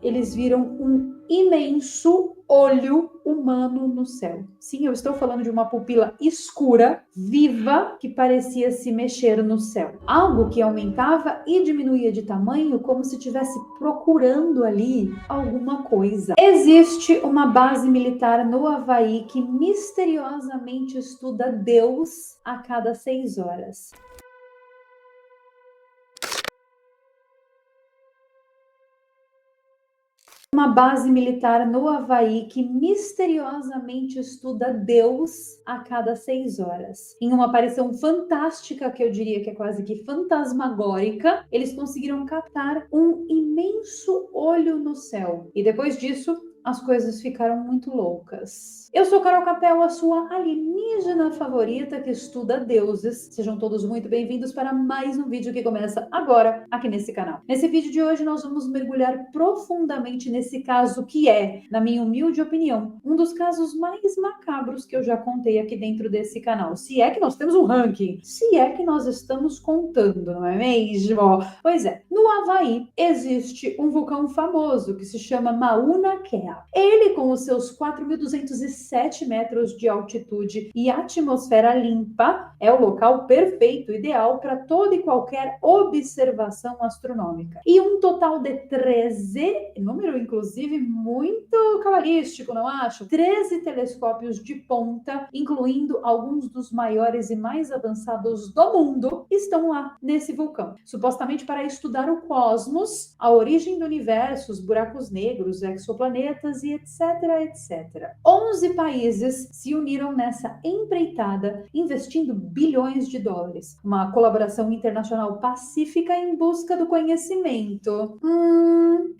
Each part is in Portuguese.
eles viram um imenso olho humano no céu. Sim, eu estou falando de uma pupila escura, viva, que parecia se mexer no céu. Algo que aumentava e diminuía de tamanho como se estivesse procurando ali alguma coisa. Existe uma base militar no Havaí que misteriosamente estuda Deus a cada 6 horas. Uma base militar no Havaí que misteriosamente estuda Deus a cada 6 horas. Em uma aparição fantástica, que eu diria que é quase que fantasmagórica, eles conseguiram captar um imenso olho no céu. E depois disso, as coisas ficaram muito loucas. Eu sou Carol Capel, a sua alienígena favorita que estuda deuses. Sejam todos muito bem-vindos para mais um vídeo que começa agora aqui nesse canal. Nesse vídeo de hoje nós vamos mergulhar profundamente nesse caso que é, na minha humilde opinião, um dos casos mais macabros que eu já contei aqui dentro desse canal. Se é que nós temos um ranking, se é que nós estamos contando, não é mesmo? Pois é, no Havaí existe um vulcão famoso que se chama Mauna Kea. Ele, com os seus 4.207 metros de altitude e atmosfera limpa, é o local perfeito, ideal para toda e qualquer observação astronômica. E um total de 13, número inclusive muito cabalístico, não acho? 13 telescópios de ponta, incluindo alguns dos maiores e mais avançados do mundo, estão lá nesse vulcão. Supostamente para estudar o cosmos, a origem do universo, os buracos negros, exoplanetas e etc, etc. 11 países se uniram nessa empreitada, investindo bilhões de dólares. Uma colaboração internacional pacífica em busca do conhecimento.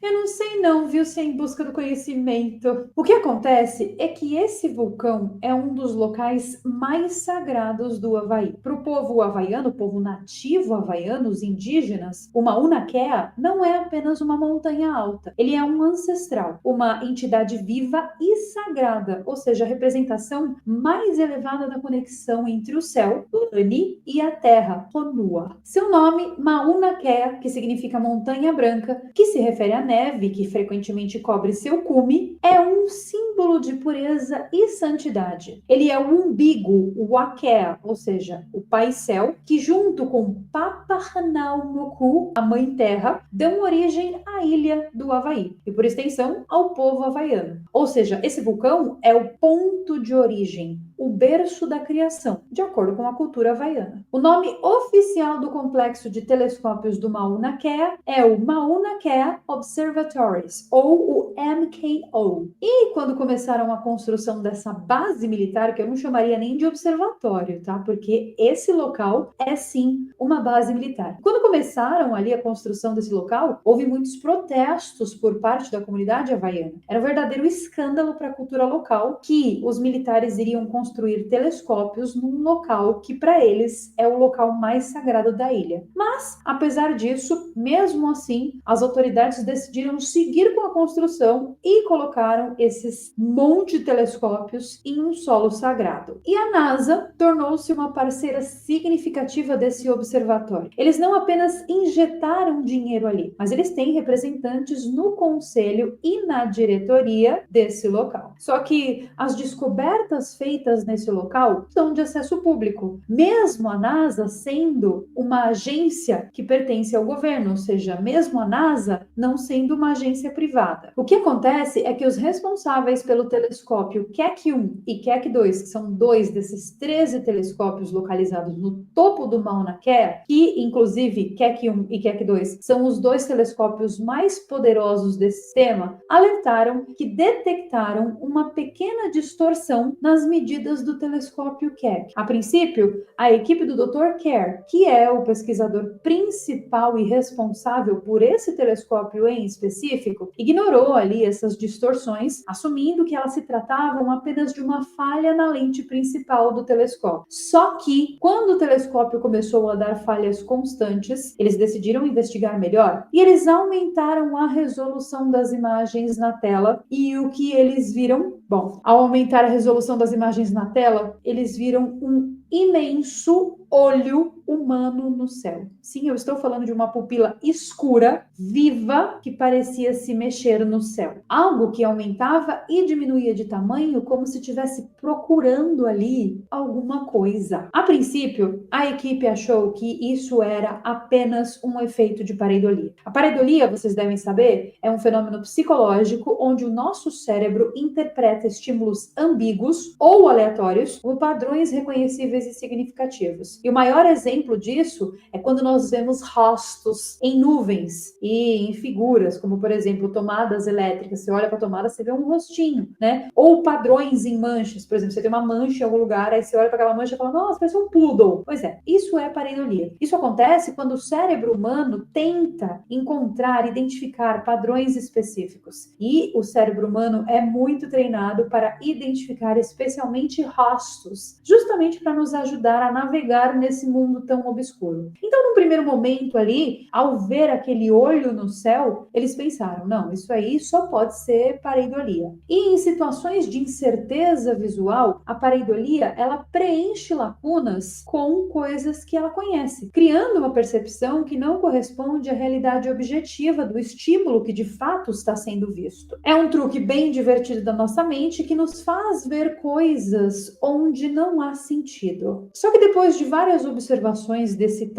Eu não sei não, viu, se é em busca do conhecimento. O que acontece é que esse vulcão é um dos locais mais sagrados do Havaí. Para o povo havaiano, o povo nativo havaiano, os indígenas, o Mauna Kea não é apenas uma montanha alta. Ele é um ancestral, uma entidade viva e sagrada, ou seja, a representação mais elevada da conexão entre o céu, Lani, e a terra, Honua. Seu nome, Mauna Kea, que significa montanha branca, que se refere à neve que frequentemente cobre seu cume, é um símbolo de pureza e santidade. Ele é o umbigo, o Akea, ou seja, o Pai Céu, que junto com Papahanaumoku, a Mãe Terra, dão origem à ilha do Havaí e, por extensão, ao povo havaiano. Ou seja, esse vulcão é o ponto de origem, o berço da criação, de acordo com a cultura havaiana. O nome oficial do complexo de telescópios do Mauna Kea é o Mauna Kea Observatories, ou o MKO. E quando começaram a construção dessa base militar, que eu não chamaria nem de observatório, tá? Porque esse local é sim uma base militar. Quando começaram ali a construção desse local, houve muitos protestos por parte da comunidade havaiana. Era um verdadeiro escândalo para a cultura local que os militares iriam construir telescópios num local que para eles é o local mais sagrado da ilha. Mas, apesar disso, mesmo assim, as autoridades decidiram seguir com a construção e colocaram esses monte de telescópios em um solo sagrado. E a NASA tornou-se uma parceira significativa desse observatório. Eles não apenas injetaram dinheiro ali, mas eles têm representantes no conselho e na diretoria desse local. Só que as descobertas feitas nesse local são de acesso público, mesmo a NASA sendo uma agência que pertence ao governo, ou seja, mesmo a NASA não sendo uma agência privada. O que acontece é que os responsáveis pelo telescópio Keck 1 e Keck 2, que são dois desses 13 telescópios localizados no topo do Mauna Kea, que inclusive Keck 1 e Keck 2 são os dois telescópios mais poderosos desse sistema, alertaram que detectaram uma pequena distorção nas medidas do telescópio Keck. A princípio, a equipe do Dr. Kerr, que é o pesquisador principal e responsável por esse telescópio em específico, ignorou ali essas distorções, assumindo que elas se tratavam apenas de uma falha na lente principal do telescópio. Só que, quando o telescópio começou a dar falhas constantes, eles decidiram investigar melhor e eles aumentaram a resolução das imagens na tela. E o que eles viram? Bom, ao aumentar a resolução das imagens na tela, eles viram um imenso olho humano no céu. Sim, eu estou falando de uma pupila escura, viva, que parecia se mexer no céu. Algo que aumentava e diminuía de tamanho como se estivesse procurando ali alguma coisa. A princípio, a equipe achou que isso era apenas um efeito de pareidolia. A pareidolia, vocês devem saber, é um fenômeno psicológico onde o nosso cérebro interpreta estímulos ambíguos ou aleatórios como padrões reconhecíveis e significativos. E o maior exemplo disso é quando nós vemos rostos em nuvens e em figuras, como por exemplo tomadas elétricas. Você olha para a tomada, você vê um rostinho, né? Ou padrões em manchas. Por exemplo, você tem uma mancha em algum lugar, aí você olha para aquela mancha e fala, nossa, parece um poodle. Pois é, isso é pareidolia. Isso acontece quando o cérebro humano tenta encontrar, identificar padrões específicos. E o cérebro humano é muito treinado para identificar especialmente rostos, justamente para nos ajudar a navegar nesse mundo tão obscuro. Então, no primeiro momento ali, ao ver aquele olho no céu, eles pensaram, não, isso aí só pode ser pareidolia. E em situações de incerteza visual, a pareidolia, ela preenche lacunas com coisas que ela conhece, criando uma percepção que não corresponde à realidade objetiva do estímulo que de fato está sendo visto. É um truque bem divertido da nossa mente que nos faz ver coisas onde não há sentido. Só que depois de várias observações desse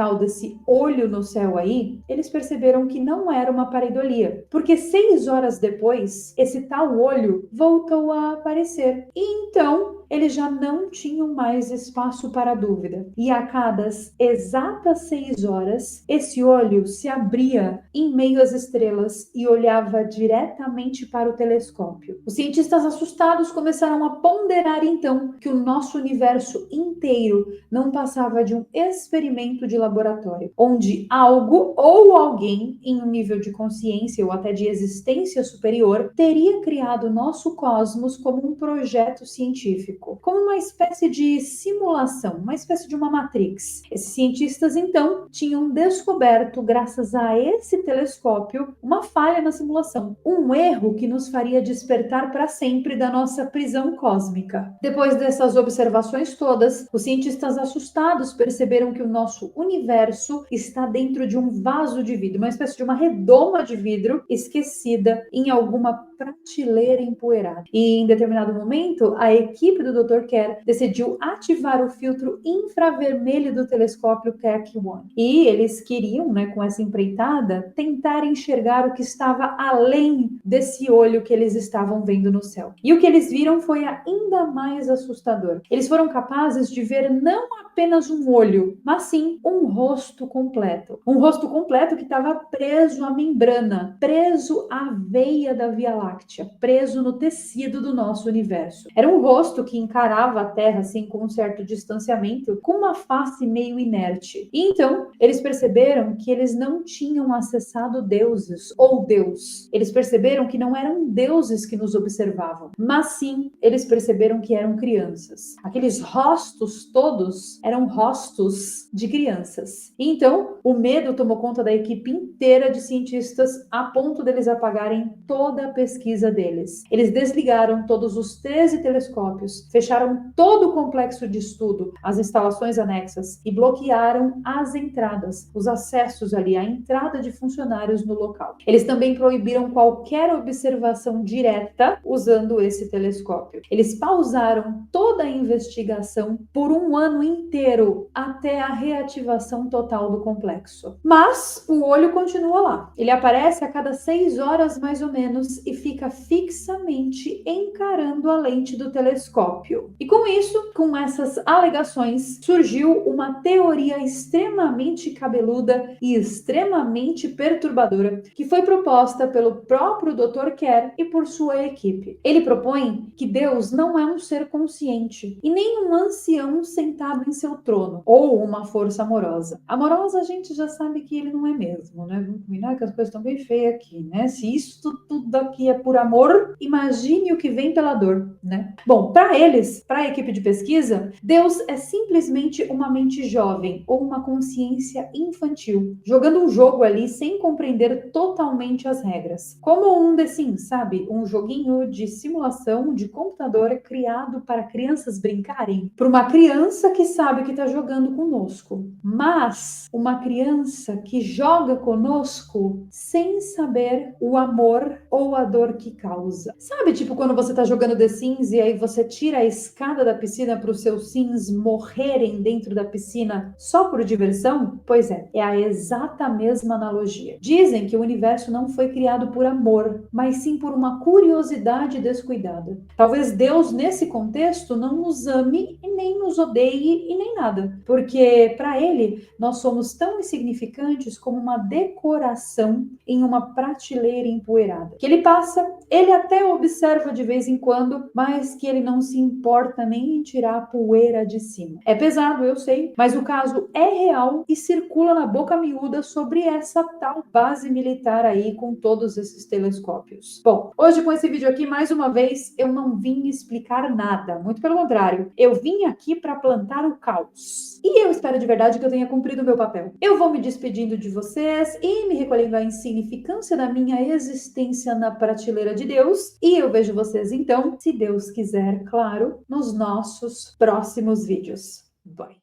olho no céu aí, eles perceberam que não era uma pareidolia, porque 6 horas depois, esse tal olho voltou a aparecer. E então, eles já não tinham mais espaço para dúvida. E a cada exatas 6 horas, esse olho se abria em meio às estrelas e olhava diretamente para o telescópio. Os cientistas assustados começaram a ponderar então que o nosso universo inteiro não passava de um experimento de laboratório, onde algo ou alguém em um nível de consciência ou até de existência superior teria criado o nosso cosmos como um projeto científico, como uma espécie de simulação, uma espécie de uma Matrix. Esses cientistas então tinham descoberto, graças a esse telescópio, uma falha na simulação, um erro que nos faria despertar para sempre da nossa prisão cósmica. Depois dessas observações todas, os cientistas assustados perceberam que o nosso universo está dentro de um vaso de vidro, uma espécie de uma redoma de vidro esquecida em alguma prateleira empoeirada. E em determinado momento, a equipe do Dr. Kerr decidiu ativar o filtro infravermelho do telescópio Keck-1. E eles queriam, né, com essa empreitada, tentar enxergar o que estava além desse olho que eles estavam vendo no céu. E o que eles viram foi ainda mais assustador. Eles foram capazes de ver não apenas um olho, mas sim um rosto completo. Um rosto completo que estava preso à membrana, preso à veia da Via Láctea, preso no tecido do nosso universo. Era um rosto que encarava a Terra assim com um certo distanciamento, com uma face meio inerte. E então, eles perceberam que eles não tinham acessado deuses ou Deus. Eles perceberam que não eram deuses que nos observavam, mas sim, eles perceberam que eram crianças. Aqueles rostos todos eram rostos de crianças. E então, o medo tomou conta da equipe inteira de cientistas a ponto deles apagarem toda a pesquisa deles. Eles desligaram todos os 13 telescópios, fecharam todo o complexo de estudo, as instalações anexas e bloquearam as entradas, os acessos ali, a entrada de funcionários no local. Eles também proibiram qualquer observação direta usando esse telescópio. Eles pausaram toda a investigação por um ano inteiro até a reativação total do complexo. Mas o olho continua lá. Ele aparece a cada 6 horas mais ou menos e fica fixamente encarando a lente do telescópio. E com isso, com essas alegações, surgiu uma teoria extremamente cabeluda e extremamente perturbadora que foi proposta pelo próprio Dr. Kerr e por sua equipe. Ele propõe que Deus não é um ser consciente e nem um ancião sentado em seu trono ou uma força amorosa. Amorosa a gente já sabe que ele não é mesmo, né? Vamos combinar que as coisas estão bem feias aqui, né? Se isso tudo aqui é por amor, imagine o que vem pela dor, né? Bom, para eles, para a equipe de pesquisa, Deus é simplesmente uma mente jovem ou uma consciência infantil, jogando um jogo ali sem compreender totalmente as regras. Como um The Sims, sabe? Um joguinho de simulação de computador criado para crianças brincarem. Para uma criança que sabe sabe que está jogando conosco. Mas uma criança que joga conosco sem saber o amor ou a dor que causa. Sabe, tipo quando você está jogando The Sims e aí você tira a escada da piscina para os seus Sims morrerem dentro da piscina só por diversão? Pois é a exata mesma analogia. Dizem que o universo não foi criado por amor, mas sim por uma curiosidade descuidada. Talvez Deus, nesse contexto, não nos ame e nem nos odeie e nem nada, porque para ele nós somos tão insignificantes como uma decoração em uma prateleira empoeirada. Que ele passa, ele até observa de vez em quando, mas que ele não se importa nem em tirar a poeira de cima. É pesado, eu sei, mas o caso é real e circula na boca miúda sobre essa tal base militar aí com todos esses telescópios. Bom, hoje com esse vídeo aqui, mais uma vez, eu não vim explicar nada, muito pelo contrário, eu vim aqui para plantar o caos. E eu espero de verdade que eu tenha cumprido o meu papel. Eu vou me despedindo de vocês e me recolhendo à insignificância da minha existência na prateleira de Deus, e eu vejo vocês então, se Deus quiser, claro, nos nossos próximos vídeos. Bye!